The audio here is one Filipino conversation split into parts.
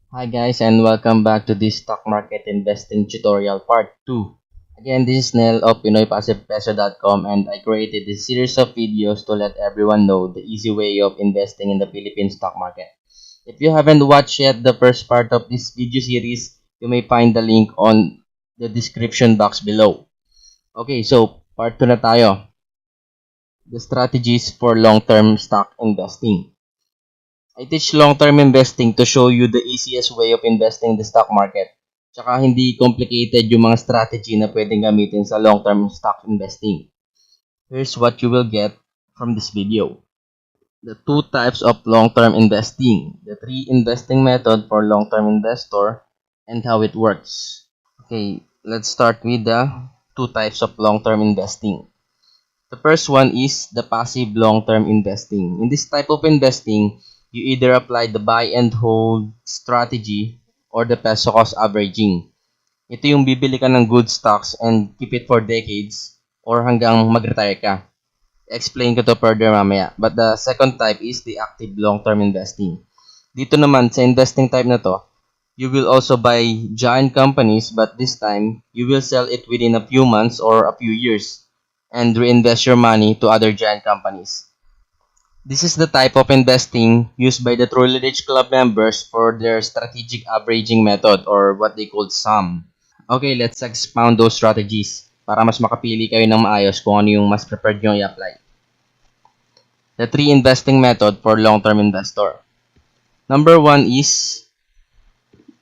Hi guys and welcome back to this stock market investing tutorial part 2. Again, this is Nel of PinoyPassivePeso.com and I created this series of videos to let everyone know the easy way of investing in the Philippine stock market. If you haven't watched yet the first part of this video series, you may find the link on the description box below. Okay, so part 2 na tayo. The strategies for long-term stock investing. I teach long-term investing to show you the easiest way of investing in the stock market. Tsaka hindi complicated yung mga strategy na pwedeng gamitin sa long-term stock investing. Here's what you will get from this video. The two types of long-term investing. The three investing method for long-term investor and how it works. Okay, let's start with the two types of long-term investing. The first one is the passive long-term investing. In this type of investing, you either apply the buy and hold strategy or the peso cost averaging. Ito yung bibili ka ng good stocks and keep it for decades or hanggang mag-retire ka. Explain ko to further mamaya. But the second type is the active long-term investing. Dito naman sa investing type na to, you will also buy giant companies but this time, you will sell it within a few months or a few years and reinvest your money to other giant companies. This is the type of investing used by the Truly Rich Club members for their strategic averaging method or what they call SUM. Okay, let's expound those strategies para mas makapili kayo ng maayos kung ano yung mas preferred nyo i-apply. The three investing method for long-term investor. Number one is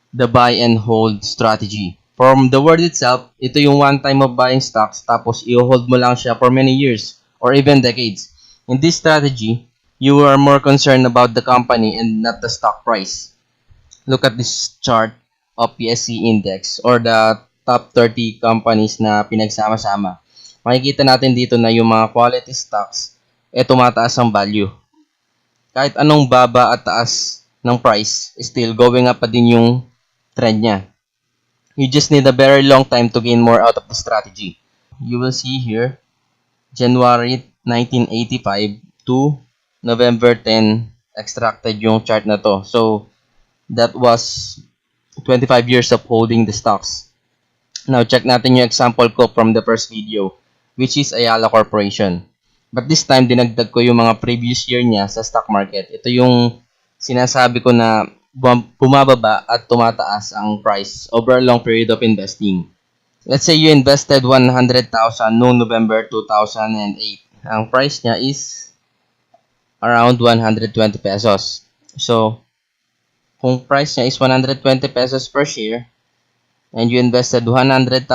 the buy and hold strategy. From the word itself, ito yung one time of buying stocks tapos i-hold mo lang siya for many years or even decades. In this strategy, you are more concerned about the company and not the stock price. Look at this chart of PSC index or the top 30 companies na pinagsama-sama. Makikita natin dito na yung mga quality stocks tumataas ang value. Kahit anong baba at taas ng price, still going up pa din yung trend niya. You just need a very long time to gain more out of the strategy. You will see here, January 1985 to November 10, extracted yung chart na to. So, that was 25 years of holding the stocks. Now, check natin yung example ko from the first video, which is Ayala Corporation. But this time, dinagdag ko yung mga previous year niya sa stock market. Ito yung sinasabi ko na bumababa at tumataas ang price over a long period of investing. Let's say you invested 100,000 noong November 2008. Ang price niya is around 120 pesos. So, kung price niya is 120 pesos per share and you invested 100,000,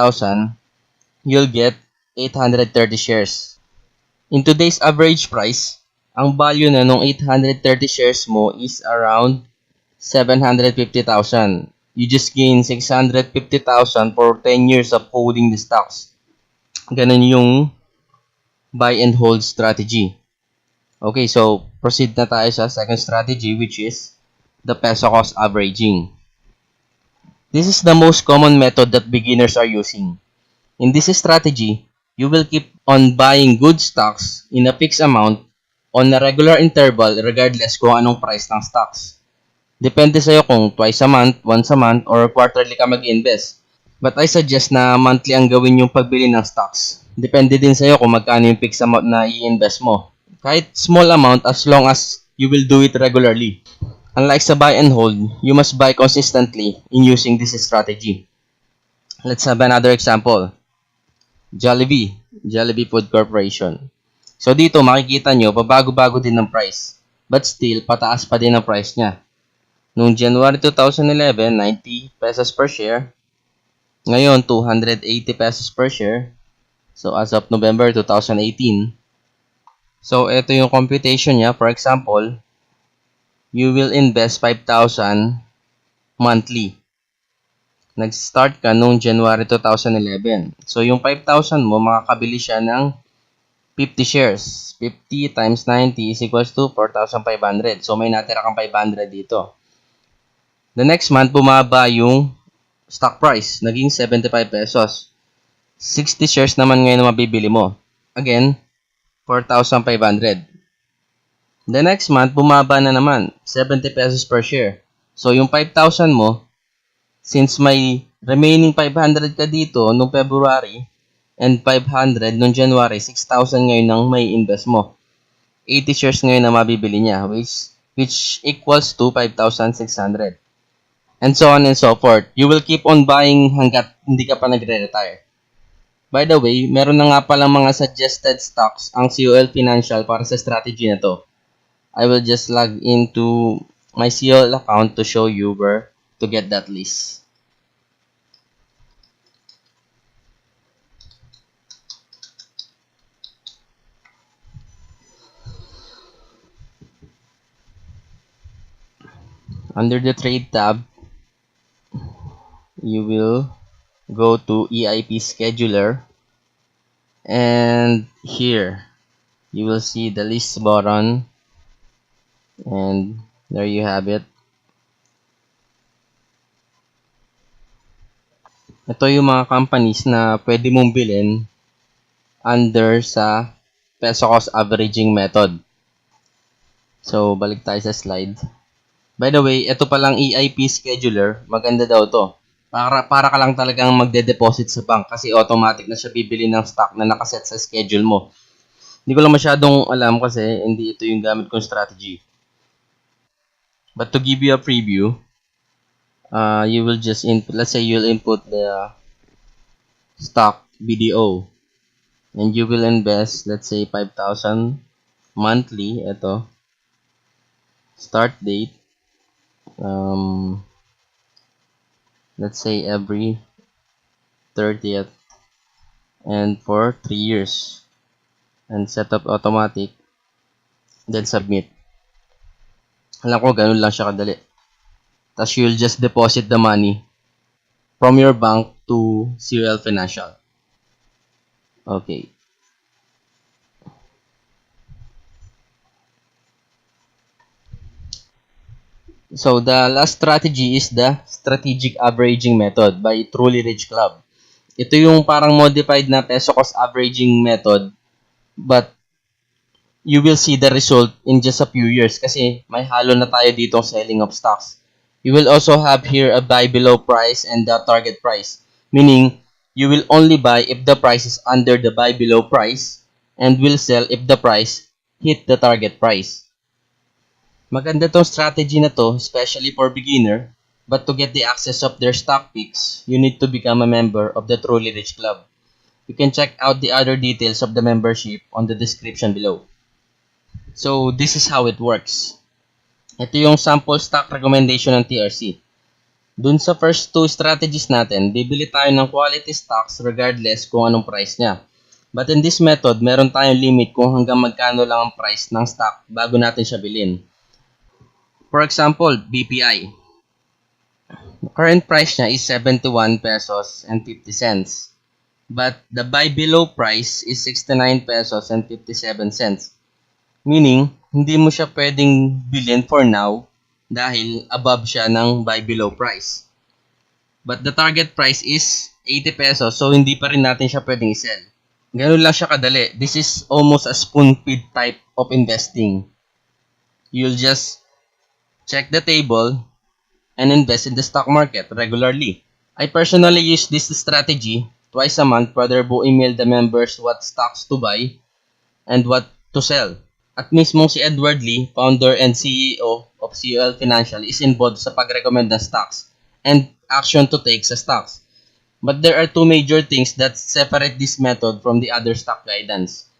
you'll get 830 shares. In today's average price, ang value na nung 830 shares mo is around 750,000. You just gain 650,000 for 10 years of holding the stocks. Ganun yung buy and hold strategy. Okay, so proceed na tayo sa second strategy which is the peso cost averaging. This is the most common method that beginners are using. In this strategy, you will keep on buying good stocks in a fixed amount on a regular interval regardless kung anong price ng stocks. Depende sa'yo kung twice a month, once a month, or quarterly ka mag-invest. But I suggest na monthly ang gawin yung pagbili ng stocks. Depende din sa'yo kung magkano yung fixed amount na i-invest mo. Kahit small amount as long as you will do it regularly. Unlike sa buy and hold, you must buy consistently in using this strategy. Let's have another example. Jollibee Food Corporation. So dito makikita nyo, pabago-bago din ng price. But still, pataas pa din ang price niya. Noong January 2011, 90 pesos per share. Ngayon, 280 pesos per share. So as of November 2018. So ito yung computation niya. For example, you will invest 5,000 monthly. Nag-start ka noong January 2011. So, yung 5,000 mo, makakabili siya ng 50 shares. 50 times 90 is equals to 4,500. So, may natira kang 500 dito. The next month, bumaba yung stock price. Naging 75 pesos. 60 shares naman ngayon na mabibili mo. Again, 4,500. The next month, bumaba na naman. 70 pesos per share. So, yung 5,000 mo, since may remaining 500 ka dito noong February and 500 noong January, 6,000 ngayon ang may invest mo. 80 shares ngayon na mabibili niya, which equals to 5,600. And so on and so forth. You will keep on buying hanggat hindi ka pa nagre-retire. By the way, meron na nga palang mga suggested stocks ang COL Financial para sa strategy na to. I will just log into my COL account to show you where to get that list. Under the Trade tab, you will go to EIP Scheduler, and here you will see the list button, and there you have it. Ito yung mga companies na pwede mong bilhin under sa peso cost averaging method. So, balik tayo sa slide. By the way, ito palang EIP Scheduler, maganda daw to. Para ka lang talagang magde-deposit sa bank kasi automatic na siya bibili ng stock na nakaset sa schedule mo. Hindi ko lang masyadong alam kasi hindi ito yung gamit kong strategy. But to give you a preview, you will just input, let's say you'll input the stock BDO and you will invest, let's say 5,000 monthly. Ito, start date, let's say every 30th, and for 3 years, and set up automatic, then submit. Alam ko ganun lang siya kadali. Tapos you'll just deposit the money from your bank to COL Financial. Okay. So the last strategy is the strategic averaging method by Truly Rich Club. Ito yung parang modified na peso cost averaging method, but you will see the result in just a few years kasi may halo na tayo ditong selling of stocks. You will also have here a buy below price and the target price, meaning you will only buy if the price is under the buy below price and will sell if the price hit the target price. Maganda tong strategy na to, especially for beginner, but to get the access of their stock picks, you need to become a member of the Truly Rich Club. You can check out the other details of the membership on the description below. So, this is how it works. Ito yung sample stock recommendation ng TRC. Dun sa first two strategies natin, bibili tayo ng quality stocks regardless kung anong price niya. But in this method, meron tayong limit kung hanggang magkano lang ang price ng stock bago natin siya bilhin. For example, BPI. The current price niya is 71 pesos and 50 cents. But the buy below price is 69 pesos and 57 cents. Meaning, hindi mo siya pwedeng bilhin for now dahil above siya ng buy below price. But the target price is 80 pesos, so hindi pa rin natin siya pwedeng i-sell. Ganun lang siya kadali. This is almost a spoon-feed type of investing. You'll just check the table and invest in the stock market regularly. I personally use this strategy twice a month para email the members what stocks to buy and what to sell. At mismong si Edward Lee, founder and CEO of COL Financial, is involved sa pag-recommend ng stocks and action to take sa stocks. But there are two major things that separate this method from the other stock guidance,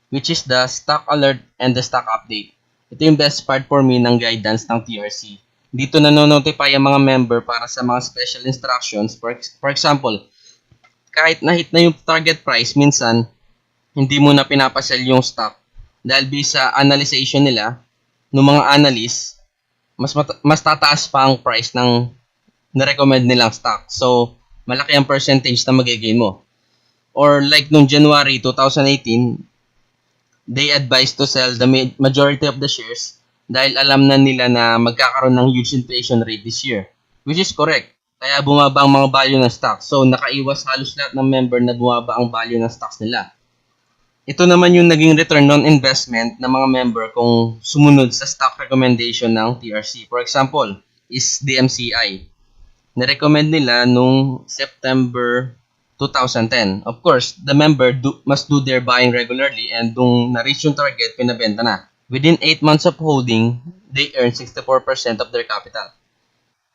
which is the stock alert and the stock update. Ito yung best part for me ng guidance ng TRC. Dito nanonotify ang mga member para sa mga special instructions. For example, kahit na-hit na yung target price, minsan, hindi mo na pinapasell yung stock. Dahil bisa analyzation nila, ng mga analysts, mas tataas pa ang price ng na-recommend nilang stock. So, malaki ang percentage na magigain mo. Or like nung January 2018, they advised to sell the majority of the shares dahil alam na nila na magkakaroon ng huge inflation rate this year. Which is correct. Kaya bumaba ang mga value ng stocks. So, nakaiwas halos lahat ng member na bumaba ang value ng stocks nila. Ito naman yung naging return on investment ng mga member kung sumunod sa stock recommendation ng TRC. For example, is DMCI. Nirecommend nila nung September 2010. Of course, the member must do their buying regularly and nung na-reach yung target, pinabenta na. Within 8 months of holding, they earn 64% of their capital.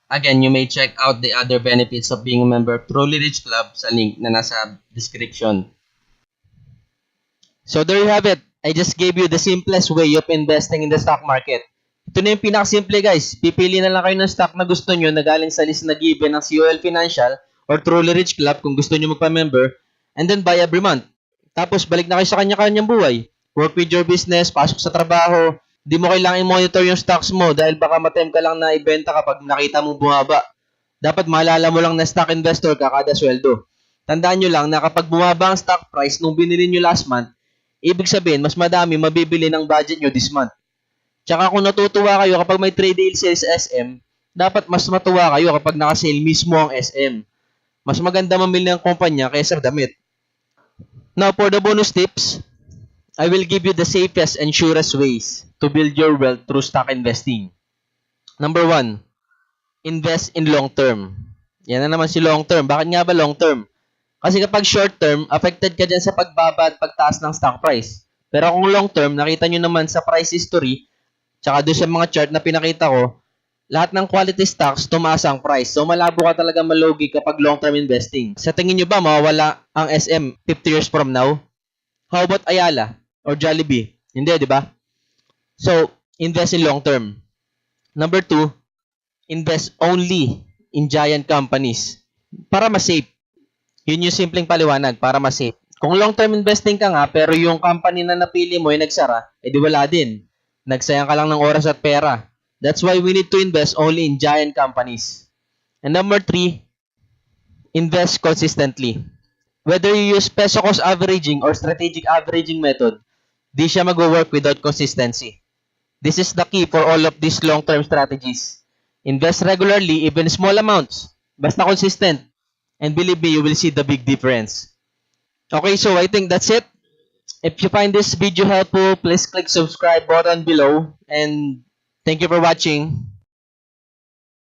Again, you may check out the other benefits of being a member of Truly Rich Club sa link na nasa description. So there you have it. I just gave you the simplest way of investing in the stock market. Ito na yung pinakasimple guys. Pipili na lang kayo ng stock na gusto nyo na galing sa list na given ng COL Financial or Truly Rich Club kung gusto nyo magpa-member, and then buy every month. Tapos balik na kayo sa kanya-kanyang buhay. Work with your business, pasok sa trabaho. Di mo kailangan i-monitor yung stocks mo dahil baka matem ka lang na ibenta kapag nakita mong bumaba. Dapat maalala mo lang na stock investor ka kada sweldo. Tandaan nyo lang na kapag bumaba ang stock price nung binili nyo last month, ibig sabihin mas madami mabibili ng budget nyo this month. Tsaka kung natutuwa kayo kapag may trade deal sale sa SM, dapat mas matuwa kayo kapag naka-sale mismo ang SM. Mas maganda mamili ng kumpanya kaysa damit. Now, for the bonus tips, I will give you the safest and surest ways to build your wealth through stock investing. Number 1, invest in long term. Yan na naman si long term. Bakit nga ba long term? Kasi kapag short term, affected ka dyan sa pagbaba at pagtaas ng stock price. Pero kung long term, nakita nyo naman sa price history, tsaka doon sa mga chart na pinakita ko, lahat ng quality stocks, tumaas ang price. So, malabo ka talaga malugi kapag long-term investing. Sa tingin nyo ba, mawawala ang SM 50 years from now? How about Ayala or Jollibee? Hindi, di ba? So, invest in long-term. Number 2, invest only in giant companies para mas safe. Yun yung simpleng paliwanag, para mas safe. Kung long-term investing ka nga, pero yung company na napili mo ay nagsara, edi wala din. Nagsayang ka lang ng oras at pera. That's why we need to invest only in giant companies. And number 3, invest consistently. Whether you use peso cost averaging or strategic averaging method, di siya mag-work without consistency. This is the key for all of these long-term strategies. Invest regularly, even small amounts. Basta consistent. And believe me, you will see the big difference. Okay, so I think that's it. If you find this video helpful, please click subscribe button below. And thank you for watching.